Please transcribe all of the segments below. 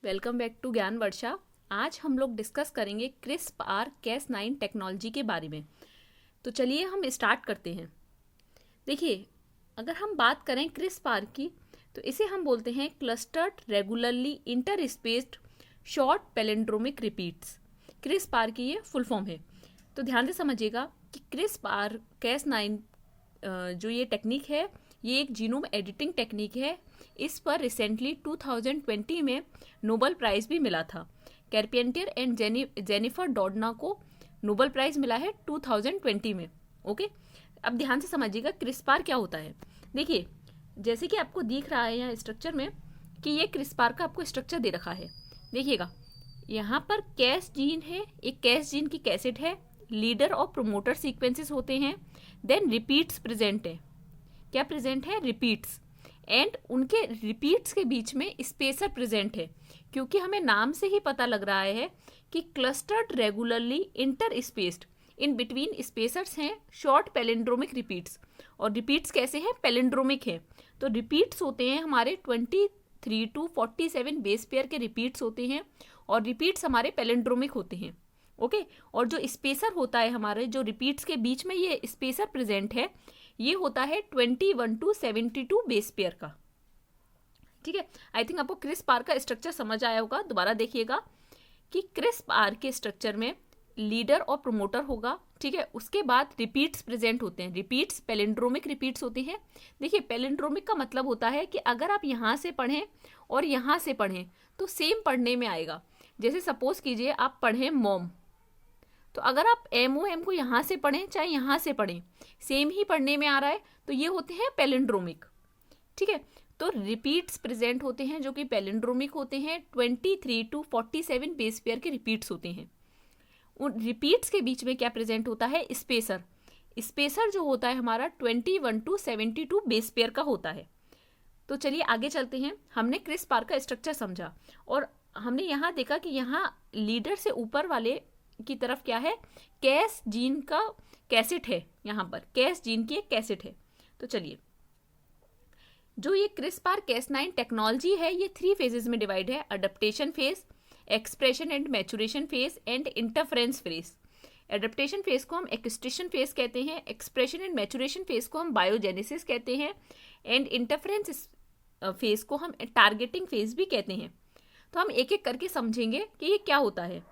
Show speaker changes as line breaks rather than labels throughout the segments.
Welcome back to ज्ञान वर्षा। आज हम लोग डिस्कस करेंगे CRISPR-Cas9 टेक्नोलॉजी के बारे में। तो चलिए हम स्टार्ट करते हैं। देखिए, अगर हम बात करें CRISPR की तो इसे हम बोलते हैं clustered regularly interspaced short palindromic repeats. CRISPR की ये फुल फॉर्म है। तो ध्यान से समझिएगा कि CRISPR-Cas9 जो ये टेक्निक है, ये एक जीनोम एडिटिंग टेक्निक है। इस पर रिसेंटली 2020 में नोबेल प्राइज़ भी मिला था। कैरपेंटियर एंड जेनिफर डॉडना को नोबेल प्राइज़ मिला है 2020 में। ओके, अब ध्यान से समझिएगा क्रिस्पार क्या होता है। देखिए, जैसे कि आपको दिख रहा है यहाँ स्ट्रक्चर में कि ये क्रिस्पार का आपको स्ट्रक्चर दे रखा है। देखिएगा, यहाँ पर कैस जीन है, एक कैस जीन की कैसेट है, लीडर और प्रोमोटर सीक्वेंसेस होते हैं, देन रिपीट्स प्रेजेंट है। क्या प्रेजेंट है? रिपीट्स। एंड उनके रिपीट्स के बीच में स्पेसर प्रेजेंट है, क्योंकि हमें नाम से ही पता लग रहा है कि clustered regularly inter spaced in between spacers हैं शॉर्ट पैलिंड्रोमिक रिपीट्स। और रिपीट्स कैसे हैं? पैलिंड्रोमिक है। तो रिपीट्स होते हैं हमारे 23 to 47 बेस पेयर के रिपीट्स होते हैं, और रिपीट्स हमारे पैलिंड्रोमिक होते हैं। ओके, और जो स्पेसर होता है हमारे, जो रिपीट्स के बीच में ये स्पेसर प्रेजेंट है, ये होता है 21 to 72 बेस पेयर का। ठीक है, आई थिंक आपको CRISPR का स्ट्रक्चर समझ आया होगा। दोबारा देखिएगा कि CRISPR के स्ट्रक्चर में लीडर और प्रोमोटर होगा। ठीक है, उसके बाद रिपीट्स प्रेजेंट होते हैं। रिपीट्स पैलिंड्रोमिक रिपीट्स होते हैं। देखिए, पैलिंड्रोमिक का मतलब होता है कि अगर आप यहाँ से पढ़ें और यहाँ से पढ़ें तो सेम पढ़ने में आएगा। जैसे सपोज कीजिए आप पढ़ें मॉम, तो अगर आप MOM को यहाँ से पढ़ें चाहे यहाँ से पढ़ें, सेम ही पढ़ने में आ रहा है, तो ये होते हैं पैलिंड्रोमिक। ठीक है, तो रिपीट्स प्रेजेंट होते हैं जो कि पैलिंड्रोमिक होते हैं। 23 to 47 बेस पेयर के रिपीट्स होते हैं। उन रिपीट्स के बीच में क्या प्रेजेंट होता है? स्पेसर। स्पेसर जो होता है हमारा 21 to 72 बेस पेयर का होता है। तो चलिए आगे चलते हैं। हमने CRISPR का स्ट्रक्चर समझा और हमने यहाँ देखा कि यहाँ लीडर से ऊपर वाले की तरफ क्या है? कैस जीन का कैसेट है। यहाँ पर कैस जीन की एक कैसेट है। तो चलिए, जो ये CRISPR-Cas9 टेक्नोलॉजी है, ये 3 फेजेस में डिवाइड है: adaptation phase, expression and maturation phase and interference phase. Adaptation phase को हम एक्सट्रेशन फेज कहते हैं, एक्सप्रेशन एंड मैचुरेशन फेज को हम बायोजेनेसिस कहते हैं, एंड इंटरफेरेंस फेज को हम टारगेटिंग फेज भी कहते हैं। तो हम एक एक करके समझेंगे कि ये क्या होता है।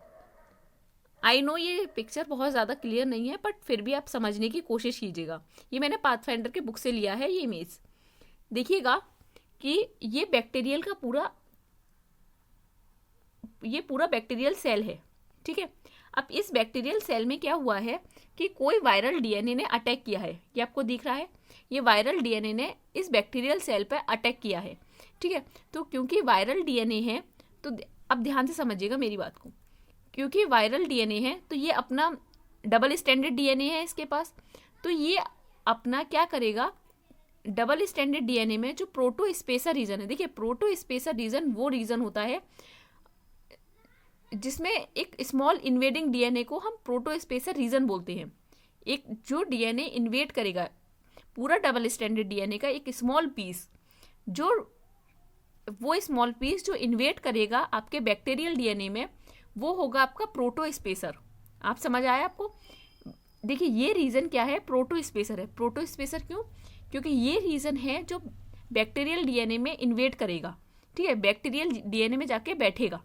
आई नो ये पिक्चर बहुत ज़्यादा क्लियर नहीं है, बट फिर भी आप समझने की कोशिश कीजिएगा। ये मैंने पाथफाइंडर के बुक से लिया है ये इमेज। देखिएगा कि ये बैक्टीरियल का पूरा बैक्टीरियल सेल है। ठीक है, अब इस बैक्टीरियल सेल में क्या हुआ है कि कोई वायरल DNA ने अटैक किया है। ये आपको दिख रहा है, ये वायरल DNA ने इस बैक्टीरियल सेल पर अटैक किया है। ठीक है, तो क्योंकि वायरल DNA है, तो अब ध्यान से समझिएगा मेरी बात को। क्योंकि वायरल DNA है तो ये अपना डबल स्टैंडर्ड DNA है इसके पास, तो ये अपना क्या करेगा? डबल स्टैंडर्ड DNA में जो प्रोटो स्पेसर रीजन है, देखिए प्रोटो स्पेसर रीजन वो रीजन होता है जिसमें एक स्मॉल इन्वेडिंग DNA को हम प्रोटो स्पेसर रीजन बोलते हैं। एक जो DNA इन्वेड करेगा पूरा डबल स्टैंडर्ड DNA का एक स्मॉल पीस, वो स्मॉल पीस जो इन्वेड करेगा आपके बैक्टीरियल DNA में, वो होगा आपका प्रोटो स्पेसर। आप समझ आया आपको? देखिए, ये रीजन क्या है? प्रोटो स्पेसर है। प्रोटो स्पेसर क्यों? क्योंकि ये रीजन है जो बैक्टीरियल DNA में इन्वेड करेगा। ठीक है, बैक्टीरियल DNA में जाके बैठेगा।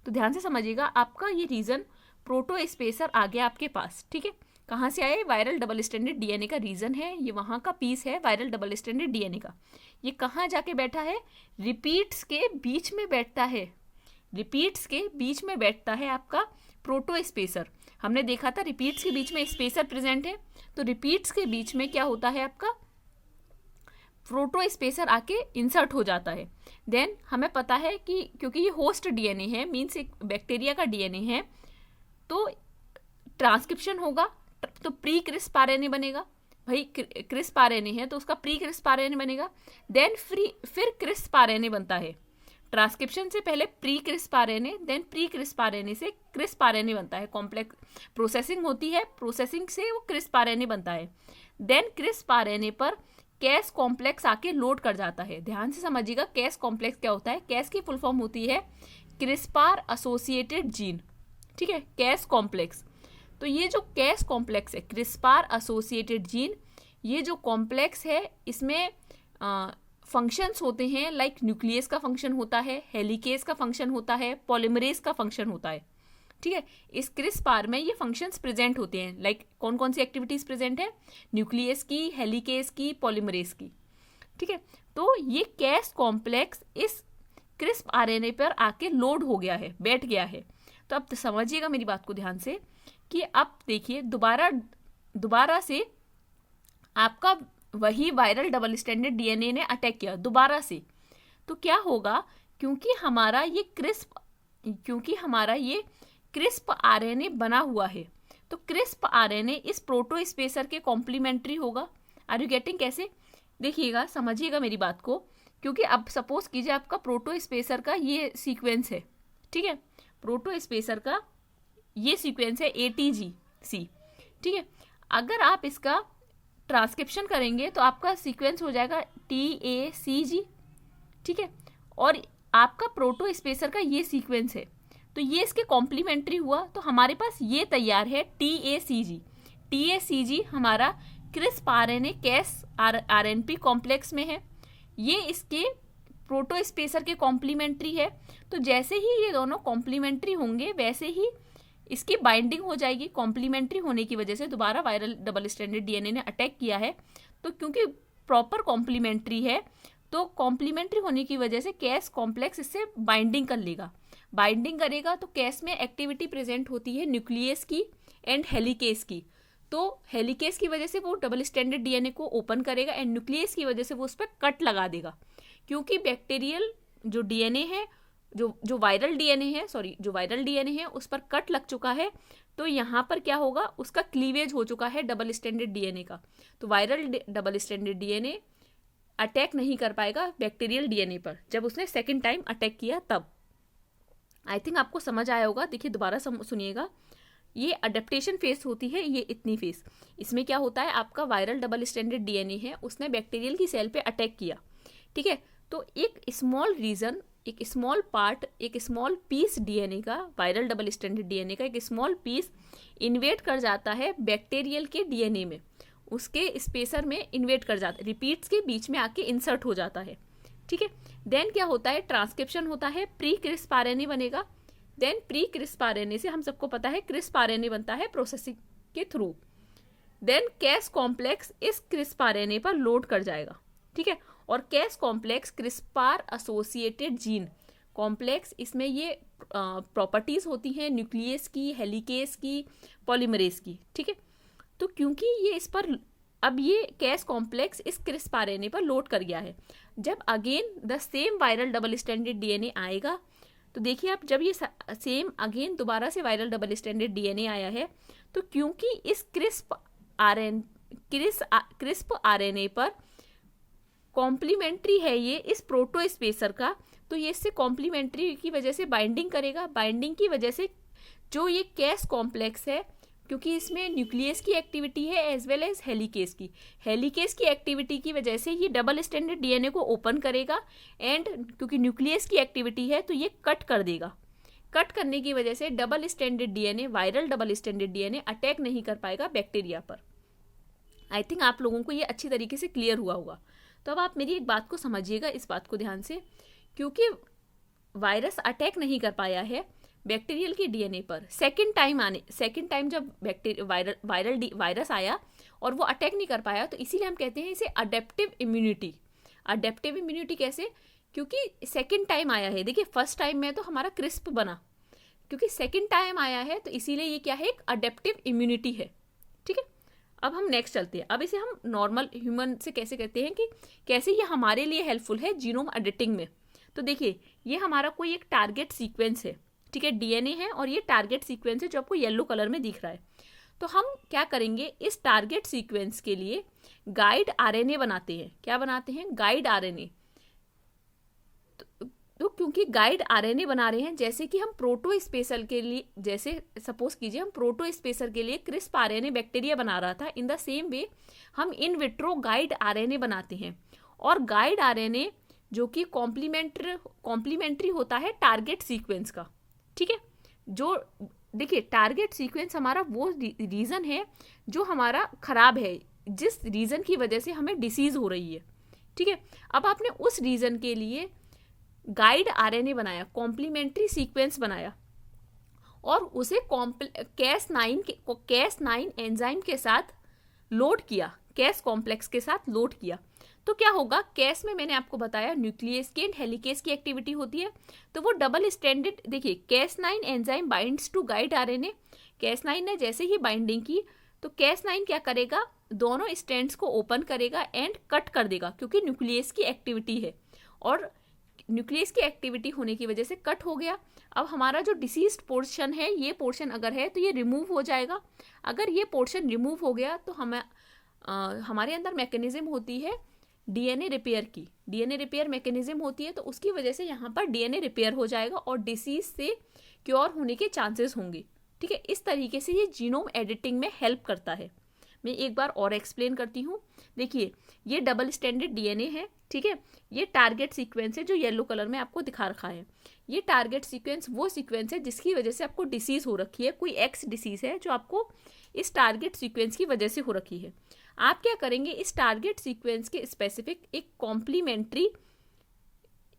तो ध्यान से समझिएगा, आपका ये रीजन प्रोटो स्पेसर आ गया आपके पास। ठीक है, कहाँ से आए? वायरल डबल स्टैंडर्ड DNA का रीजन है, ये वहाँ का पीस है वायरल डबल स्टैंडर्ड DNA का। ये कहाँ जाके बैठा है? रिपीट्स के बीच में बैठता है। रिपीट्स के बीच में बैठता है आपका प्रोटो स्पेसर। हमने देखा था रिपीट्स के बीच में स्पेसर प्रेजेंट है, तो रिपीट्स के बीच में क्या होता है? आपका प्रोटो स्पेसर आके इंसर्ट हो जाता है। देन हमें पता है कि क्योंकि ये होस्ट DNA है, मीन्स एक बैक्टीरिया का DNA है, तो ट्रांसक्रिप्शन होगा तो प्री CRISPR RNA बनेगा। भाई CRISPR RNA है तो उसका प्री CRISPR RNA बनेगा, देन फिर CRISPR RNA बनता है। ट्रांसक्रिप्शन से पहले pre CRISPR RNA, then pre CRISPR RNA से CRISPR RNA बनता है। कॉम्प्लेक्स प्रोसेसिंग होती है, प्रोसेसिंग से वो CRISPR RNA बनता है। देन CRISPR RNA पर कैस कॉम्प्लेक्स आके लोड कर जाता है। ध्यान से समझिएगा, कैस कॉम्प्लेक्स क्या होता है? कैस की फुल फॉर्म होती है क्रिस्पार एसोसिएटेड जीन, ठीक है, कैस कॉम्प्लेक्स। तो ये जो कैस कॉम्प्लेक्स है, क्रिस्पार एसोसिएटेड जीन, ये जो कॉम्प्लेक्स है इसमें फंक्शंस होते हैं, लाइक न्यूक्लियस का फंक्शन होता है, हेलिकेस का फंक्शन होता है, पॉलीमरेज का फंक्शन होता है, ठीक है। इस क्रिस्पार में ये फंक्शंस प्रेजेंट होते हैं, लाइक कौन कौन सी एक्टिविटीज प्रेजेंट है, न्यूक्लियस की, हेलिकेस की, पॉलीमरेज की, ठीक है। तो ये कैस कॉम्प्लेक्स इस क्रिस्प आरएनए पर आके लोड हो गया है, बैठ गया है। तो अब समझिएगा मेरी बात को ध्यान से कि अब देखिए दोबारा से आपका वही वायरल डबल स्टैंडर्ड डीएनए ने अटैक किया दोबारा से। तो क्या होगा, क्योंकि हमारा ये क्रिस्प आरएनए बना हुआ है, तो क्रिस्प आरएनए इस प्रोटोस्पेसर के कॉम्प्लीमेंट्री होगा। Are you getting? कैसे? देखिएगा, समझिएगा मेरी बात को, क्योंकि अब सपोज कीजिए आपका प्रोटोस्पेसर का ये सीक्वेंस है, ठीक है, प्रोटोस्पेसर का ये सीक्वेंस है ATGC, ठीक है। अगर आप इसका ट्रांसक्रिप्शन करेंगे तो आपका सीक्वेंस हो जाएगा TACG, ठीक है, और आपका प्रोटोस्पेसर का ये सीक्वेंस है, तो ये इसके कॉम्प्लीमेंट्री हुआ, तो हमारे पास ये तैयार है TACG हमारा क्रिस्प आरएनए कैस RNP कॉम्प्लेक्स में है, ये इसके प्रोटोस्पेसर के कॉम्प्लीमेंट्री है। तो जैसे ही ये दोनों कॉम्प्लीमेंट्री होंगे वैसे ही इसकी बाइंडिंग हो जाएगी। कॉम्प्लीमेंट्री होने की वजह से दोबारा वायरल डबल स्टैंडर्ड डीएनए ने अटैक किया है, तो क्योंकि प्रॉपर कॉम्प्लीमेंट्री है, तो कॉम्प्लीमेंट्री होने की वजह से कैस कॉम्प्लेक्स इससे बाइंडिंग कर लेगा। बाइंडिंग करेगा तो कैस में एक्टिविटी प्रेजेंट होती है न्यूक्लियस की एंड हेलिकेस की। तो हेलिकेस की वजह से वो डबल स्टैंडर्ड डीएनए को ओपन करेगा एंड न्यूक्लियस की वजह से वो उस पर कट लगा देगा, क्योंकि बैक्टीरियल जो डीएनए है, जो वायरल डीएनए है उस पर कट लग चुका है। तो यहाँ पर क्या होगा, उसका क्लीवेज हो चुका है डबल स्टैंडर्ड डीएनए का। तो viral double standard DNA attack नहीं कर पाएगा बैक्टीरियल डीएनए पर, जब उसने सेकेंड टाइम अटैक किया तब। आई थिंक आपको समझ आया होगा। देखिए दोबारा सुनिएगा, ये अडेप्टेशन फेज होती है, ये इतनी फेज। इसमें क्या होता है, आपका वायरल डबल स्टैंडर्ड डीएनए है, उसने बैक्टीरियल की सेल पे अटैक किया, ठीक है। तो एक स्मॉल रीजन, एक स्मॉल पार्ट, एक स्मॉल पीस डीएनए का, वायरल डबल स्टैंडर्ड डीएनए का एक स्मॉल पीस इन्वेट कर जाता है बैक्टीरियल के डीएनए में, उसके स्पेसर में इन्वेट कर जाता है, रिपीट्स के बीच में आके इंसर्ट हो जाता है, ठीक है। देन क्या होता है, ट्रांसक्रिप्शन होता है, प्री क्रिस्प आरएनए बनेगा। देन प्री क्रिस्प आरएनए से हम सबको पता है क्रिस्प आरएनए बनता है प्रोसेसिंग के थ्रू। देन कैस कॉम्प्लेक्स इस क्रिस्प आरएनए पर लोड कर जाएगा, ठीक है। और कैस कॉम्प्लेक्स क्रिस्पार एसोसिएटेड जीन कॉम्प्लेक्स, इसमें ये प्रॉपर्टीज होती हैं न्यूक्लियस की, हेलिकेस की, पॉलीमरेज की, ठीक है। तो क्योंकि ये इस पर, अब ये कैस कॉम्प्लेक्स इस क्रिस्प आरएनए पर लोड कर गया है, जब again the same viral double standard DNA आएगा, तो देखिए आप, जब ये सेम अगेन दोबारा से वायरल डबल स्टैंडर्ड डीएनए आया है, तो क्योंकि इस क्रिस्प आरएनए पर कॉम्प्लीमेंट्री है ये इस प्रोटोस्पेसर का, तो ये इससे कॉम्प्लीमेंट्री की वजह से बाइंडिंग करेगा। बाइंडिंग की वजह से जो ये कैस कॉम्प्लेक्स है, क्योंकि इसमें न्यूक्लियस की एक्टिविटी है एज वेल एज हेलिकेस की एक्टिविटी की वजह से ये डबल स्टैंडर्ड डीएनए को ओपन करेगा, एंड क्योंकि न्यूक्लियस की एक्टिविटी है तो ये कट कर देगा। कट करने की वजह से double standard DNA, viral double standard DNA attack नहीं कर पाएगा बैक्टीरिया पर। आई थिंक आप लोगों को ये अच्छी तरीके से क्लियर हुआ होगा। तो अब आप मेरी एक बात को समझिएगा, इस बात को ध्यान से, क्योंकि वायरस अटैक नहीं कर पाया है बैक्टीरियल के डीएनए पर, सेकंड टाइम जब वायरस आया और वो अटैक नहीं कर पाया, तो इसीलिए हम कहते हैं इसे अडेप्टिव इम्यूनिटी। अडेप्टिव इम्यूनिटी कैसे, क्योंकि सेकंड टाइम आया है। देखिए फर्स्ट टाइम में तो हमारा क्रिस्प बना, क्योंकि सेकंड टाइम आया है तो इसीलिए ये क्या है, एक अडेप्टिव इम्यूनिटी है, ठीक है। अब हम नेक्स्ट चलते हैं। अब इसे हम नॉर्मल ह्यूमन से कैसे कहते हैं कि कैसे ये हमारे लिए हेल्पफुल है जीनोम एडिटिंग में। तो देखिए ये हमारा कोई एक टारगेट सीक्वेंस है, ठीक है, डीएनए है और ये टारगेट सीक्वेंस है जो आपको येलो कलर में दिख रहा है। तो हम क्या करेंगे, इस टारगेट सीक्वेंस के लिए गाइड आरएनए बनाते हैं। क्या बनाते हैं, गाइड आरएनए। तो क्योंकि गाइड आरएनए बना रहे हैं, जैसे कि हम प्रोटोस्पेसर के लिए, जैसे सपोज कीजिए हम प्रोटोस्पेसर के लिए क्रिस्प आरएनए बैक्टीरिया बना रहा था, इन द सेम वे हम इन विट्रो गाइड आरएनए बनाते हैं। और गाइड आरएनए जो कि कॉम्प्लीमेंट्री होता है टारगेट सीक्वेंस का। ठीक है, जो देखिए टारगेट सीक्वेंस हमारा वो रीज़न है जो हमारा खराब है, जिस रीज़न की वजह से हमें डिसीज़ हो रही है। ठीक है, अब आपने उस रीज़न के लिए गाइड आरएनए बनाया, कॉम्प्लीमेंट्री सीक्वेंस बनाया और उसे Cas9 एंजाइम के साथ लोड किया, कैस कॉम्प्लेक्स के साथ लोड किया। तो क्या होगा, कैस में मैंने आपको बताया न्यूक्लियस की एंड हेलिकेस की एक्टिविटी होती है। तो वो डबल स्टैंडर्ड, देखिए Cas9 enzyme binds to guide RNA. Cas9 ने जैसे ही बाइंडिंग की तो Cas9 क्या करेगा, दोनों स्टैंड्स को ओपन करेगा एंड कट कर देगा, क्योंकि न्यूक्लियस की एक्टिविटी है और न्यूक्लियस की एक्टिविटी होने की वजह से कट हो गया। अब हमारा जो डिसीज्ड पोर्शन है, ये पोर्शन अगर है तो ये रिमूव हो जाएगा। अगर ये पोर्शन रिमूव हो गया तो हमारे अंदर मैकेनिज्म होती है डीएनए रिपेयर की, डीएनए रिपेयर मैकेनिज्म होती है, तो उसकी वजह से यहाँ पर डीएनए रिपेयर हो जाएगा और डिसीज से क्योर होने के चांसेस होंगे। ठीक है, इस तरीके से ये जीनोम एडिटिंग में हेल्प करता है। मैं एक बार और एक्सप्लेन करती हूँ। देखिए ये डबल स्टैंडर्ड डीएनए है। ठीक है, ये टारगेट सीक्वेंस है जो येलो कलर में आपको दिखा रखा है। ये टारगेट सीक्वेंस वो सीक्वेंस है जिसकी वजह से आपको डिसीज हो रखी है, कोई एक्स डिसीज है जो आपको इस टारगेट सीक्वेंस की वजह से हो रखी है। आप क्या करेंगे, इस टारगेट सीक्वेंस के स्पेसिफिक एक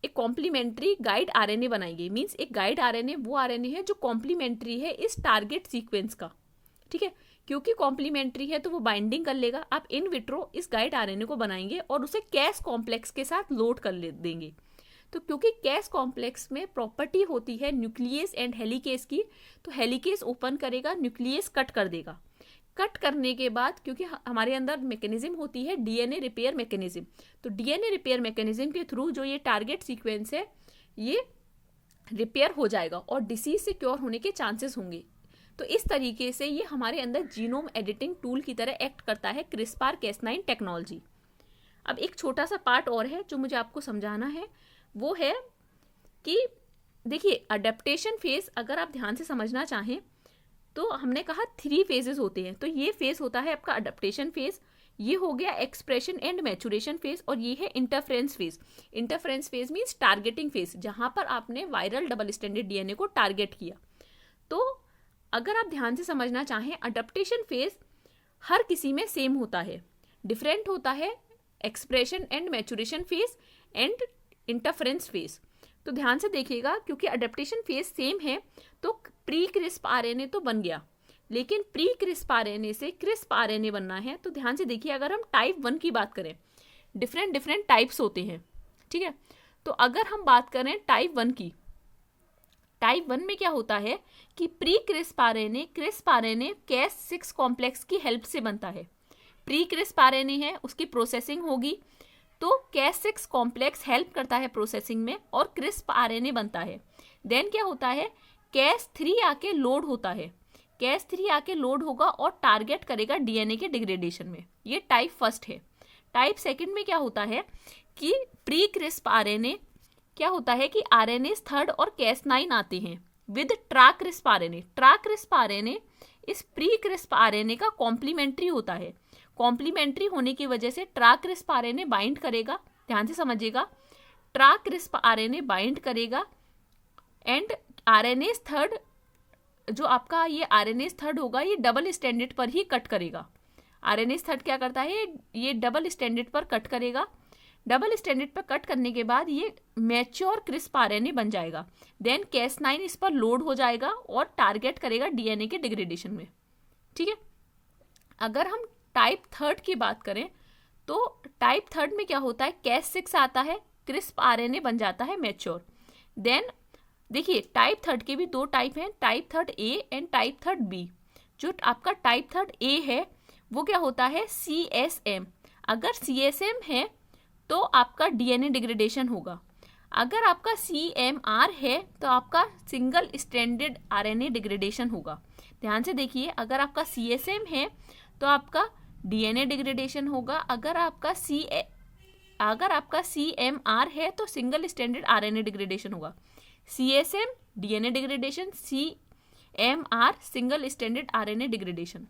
कॉम्प्लीमेंट्री गाइड आरएनए बनाएंगे। मींस एक गाइड आरएनए वो आरएनए है जो कॉम्प्लीमेंट्री है इस टारगेट सीक्वेंस का। ठीक है, क्योंकि कॉम्प्लीमेंट्री है तो वो बाइंडिंग कर लेगा। आप इन विट्रो इस गाइड आरएनए को बनाएंगे और उसे कैस कॉम्प्लेक्स के साथ लोड कर देंगे। तो क्योंकि कैस कॉम्प्लेक्स में प्रॉपर्टी होती है न्यूक्लियस एंड हेलिकेस की, तो हेलिकेस ओपन करेगा, न्यूक्लियस कट कर देगा। कट करने के बाद क्योंकि हमारे अंदर मैकेनिज्म होती है डीएनए रिपेयर मैकेनिज्म, तो डीएनए रिपेयर मैकेनिज्म के थ्रू जो ये टारगेट सीक्वेंस है ये रिपेयर हो जाएगा और डिसीज से क्योर होने के चांसेस होंगे। तो इस तरीके से ये हमारे अंदर जीनोम एडिटिंग टूल की तरह एक्ट करता है CRISPR-Cas9 टेक्नोलॉजी। अब एक छोटा सा पार्ट और है जो मुझे आपको समझाना है, वो है कि देखिए अडेप्टेशन फेज अगर आप ध्यान से समझना चाहें तो हमने कहा 3 फेजेस होते हैं। तो ये फेज होता है आपका अडेप्टेशन फेज, ये हो गया एक्सप्रेशन एंड मैचुरेशन फेज, और ये है interference phase. Interference phase means targeting phase, जहां पर आपने वायरल डबल स्टैंडर्ड डीएनए को टारगेट किया। तो अगर आप ध्यान से समझना चाहें, अडेप्टेशन फेज हर किसी में सेम होता है, डिफरेंट होता है expression and maturation phase and interference phase. तो ध्यान से देखिएगा, क्योंकि अडेप्टेशन फेज सेम है तो प्री क्रिस्प आरएनए तो बन गया, लेकिन प्री क्रिस्प आरएनए से क्रिस्प आरएनए बनना है। तो ध्यान से देखिए, अगर हम टाइप 1 की बात करें, डिफरेंट टाइप्स होते हैं। ठीक है, तो अगर हम बात करें टाइप 1 की, टाइप 1 में क्या होता है कि pre crisp RNA Cas6 complex की हेल्प से बनता है। प्री क्रिस्प आरएनए है, उसकी प्रोसेसिंग होगी तो Cas6 कॉम्प्लेक्स हेल्प करता है प्रोसेसिंग में और क्रिस्प आरएनए बनता है। देन क्या होता है, Cas3 आके लोड होता है, Cas3 आके लोड होगा और टारगेट करेगा डीएनए के डिग्रेडेशन में। ये टाइप फर्स्ट है। टाइप सेकंड में क्या होता है कि प्री क्रिस्प आरएनए क्या होता है कि आरएनए थर्ड और Cas9 आते हैं with tracr RNA. Tracr RNA इस प्री क्रिस्प आरएनए का कॉम्प्लीमेंट्री होता है। कॉम्प्लीमेंट्री होने की वजह से ट्रा क्रिस्प आरएनए बाइंड करेगा, ध्यान से समझिएगा, ट्रा क्रिस्प आरएनए बाइंड करेगा एंड आरएनए थर्ड, जो आपका ये आरएनए थर्ड होगा ये डबल स्टैंडर्ड पर ही कट करेगा। आरएनए थर्ड क्या करता है, ये डबल स्टैंडर्ड पर कट करेगा। डबल स्टैंडर्ड पर कट करने के बाद ये मैच्योर क्रिस्प आरएनए बन जाएगा। देन Cas9 इस पर लोड हो जाएगा और टारगेट करेगा डीएनए के डिग्रेडेशन में। ठीक है, अगर हम टाइप थर्ड की बात करें तो टाइप थर्ड में क्या होता है, Cas6 आता है, क्रिस्प आरएनए बन जाता है मैच्योर। देन देखिए टाइप थर्ड के भी 2 टाइप हैं, type third A and type third B. जो आपका टाइप थर्ड ए है वो क्या होता है, CSM। अगर CSM है तो आपका डीएनए डिग्रेडेशन होगा। अगर आपका CMR है तो आपका सिंगल स्ट्रैंडेड आरएनए डिग्रेडेशन होगा। ध्यान से देखिए, अगर आपका CSM है तो आपका डीएनए डिग्रेडेशन होगा। अगर आपका CMR है तो सिंगल स्ट्रैंडेड आरएनए डिग्रेडेशन होगा। CSM DNA degradation, CMR single stranded RNA degradation.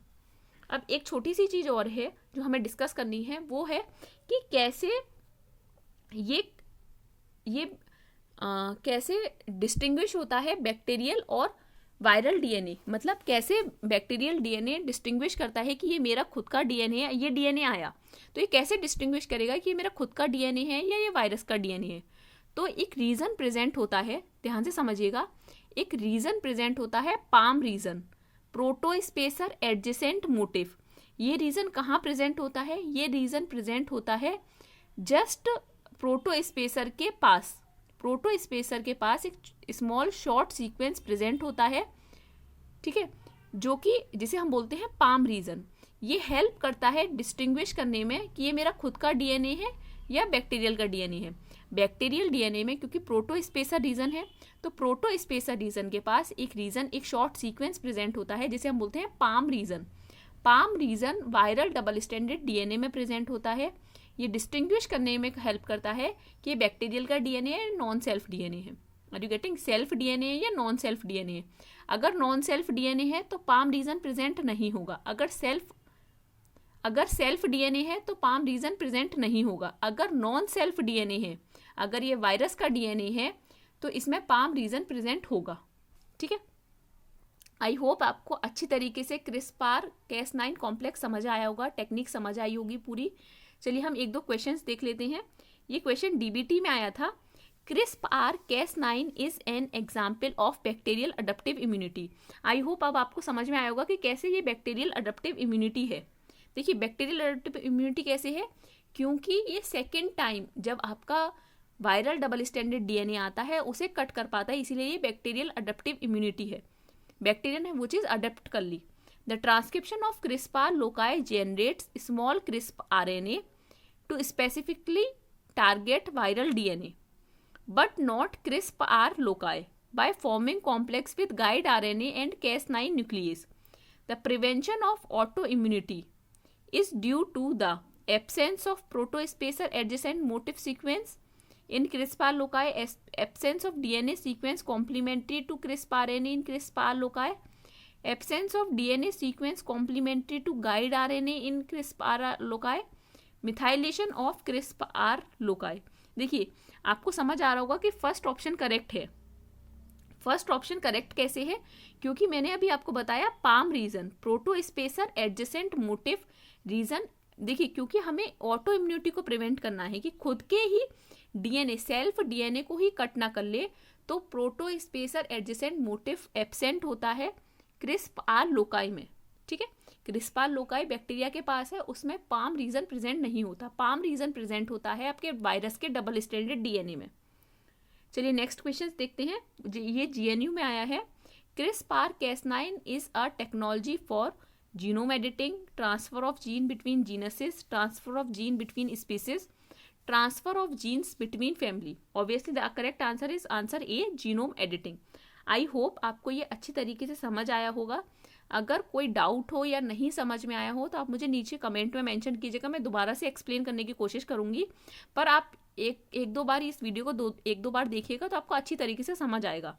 अब एक छोटी सी चीज और है जो हमें डिस्कस करनी है, वो है कि कैसे ये ये कैसे डिस्टिंग्विश होता है बैक्टीरियल और वायरल डीएनए, मतलब कैसे बैक्टीरियल डीएनए डिस्टिंग्विश करता है कि ये मेरा खुद का डीएनए है, ये डीएनए आया तो ये कैसे डिस्टिंग्विश करेगा कि ये मेरा खुद का डीएनए है या ये वायरस का डीएनए है। तो एक रीजन प्रेजेंट होता है, ध्यान से समझिएगा, एक रीजन प्रेजेंट होता है palm region, protospacer adjacent motif. ये रीजन कहाँ प्रेजेंट होता है? ये रीजन प्रेजेंट होता है जस्ट प्रोटोस्पेसर के पास। प्रोटोस्पेसर के पास एक स्मॉल शॉर्ट सीक्वेंस प्रेजेंट होता है, ठीक है, जो कि जिसे हम बोलते हैं पाम रीजन। ये हेल्प करता है डिस्टिंग्विश करने में कि ये मेरा खुद का डीएनए है या बैक्टीरियल का डीएनए है। बैक्टीरियल डीएनए में क्योंकि प्रोटोस्पेसर रीजन है तो प्रोटोस्पेसर रीजन के पास एक शॉर्ट सीक्वेंस प्रेजेंट होता है जिसे हम बोलते हैं PAM region. PAM region viral double standard DNA में प्रेजेंट होता है। ये डिस्टिंग्विश करने में हेल्प करता है कि ये बैक्टीरियल का डीएनए है, नॉन सेल्फ डीएनए है। Are you getting? Self DNA है या नॉन सेल्फ डीएनए है। अगर नॉन सेल्फ डीएनए है तो पाम रीजन प्रेजेंट नहीं होगा। अगर सेल्फ डीएनए है तो पाम रीजन प्रेजेंट नहीं होगा। अगर नॉन सेल्फ डीएनए है, अगर ये वायरस का डीएनए है तो इसमें पाम रीजन प्रेजेंट होगा, ठीक है। आई होप आपको अच्छी तरीके से क्रिस्पार Cas9 कॉम्प्लेक्स समझ आया होगा, टेक्निक समझ आई होगी पूरी। चलिए हम एक दो क्वेश्चंस देख लेते हैं। ये क्वेश्चन डीबीटी में आया था। CRISPR Cas9 is an example of bacterial adaptive immunity. I hope अब आपको समझ में आया होगा कि कैसे ये बैक्टीरियल अडप्टिव इम्यूनिटी है। देखिए बैक्टीरियल अडप्टिव इम्यूनिटी कैसे है, क्योंकि ये सेकेंड टाइम जब आपका वायरल डबल स्टैंडर्ड डीएनए आता है उसे कट कर पाता है, इसीलिए ये बैक्टीरियल अडप्टिव इम्यूनिटी है। बैक्टीरिया ने वो चीज अडेप्ट कर ली। The transcription of CRISPR loci generates small CRISP RNA to specifically target viral DNA but not CRISPR loci by forming complex with guide RNA and Cas9 nuclease. The prevention of autoimmunity is due to the absence of protospacer adjacent motif sequence in CRISPR loci, absence of DNA sequence complementary to CRISPR RNA in CRISPR loci, absence of DNA sequence complementary to guide RNA in CRISPR loci, methylation of CRISPR loci. देखिए आपको समझ आ रहा होगा कि first option correct है। First option correct कैसे है, क्योंकि मैंने अभी आपको बताया PAM region, protospacer adjacent motif region. देखिए क्योंकि हमें ऑटो इम्यूनिटी को प्रिवेंट करना है कि खुद के ही डीएनए, सेल्फ डीएनए को ही कट ना कर ले, तो प्रोटोस्पेसर एडजेसेंट मोटिफ एब्सेंट होता है CRISPR लोकाई में, ठीक है। CRISPR लोकाई बैक्टीरिया के पास है, उसमें पाम रीजन प्रेजेंट नहीं होता। पाम रीजन प्रेजेंट होता है आपके वायरस के डबल स्टैंडर्ड डीएनए में। चलिए नेक्स्ट क्वेश्चन देखते हैं। ये जीएनयू में आया है। CRISPR Cas9 is a technology for genome editing, transfer of gene between genuses, transfer of gene between species, transfer of genes between family. Obviously the correct answer is answer A, genome editing. I hope आपको ये अच्छी तरीके से समझ आया होगा। अगर कोई डाउट हो या नहीं समझ में आया हो तो आप मुझे नीचे कमेंट में मेंशन कीजिएगा, मैं दोबारा से एक्सप्लेन करने की कोशिश करूंगी। पर आप एक दो बार इस वीडियो को एक दो बार देखिएगा तो आपको अच्छी तरीके से समझ आएगा।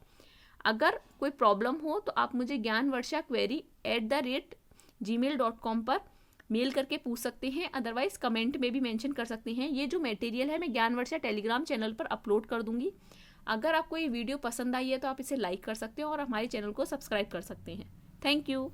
अगर कोई प्रॉब्लम हो तो आप मुझे ज्ञानवर्षा@gmail.com पर मेल करके पूछ सकते हैं, अदरवाइज कमेंट में भी मेंशन कर सकते हैं। ये जो मटेरियल है मैं ज्ञानवर्षा टेलीग्राम चैनल पर अपलोड कर दूंगी। अगर आपको ये वीडियो पसंद आई है तो आप इसे लाइक कर सकते हैं और हमारे चैनल को सब्सक्राइब कर सकते हैं। Thank you.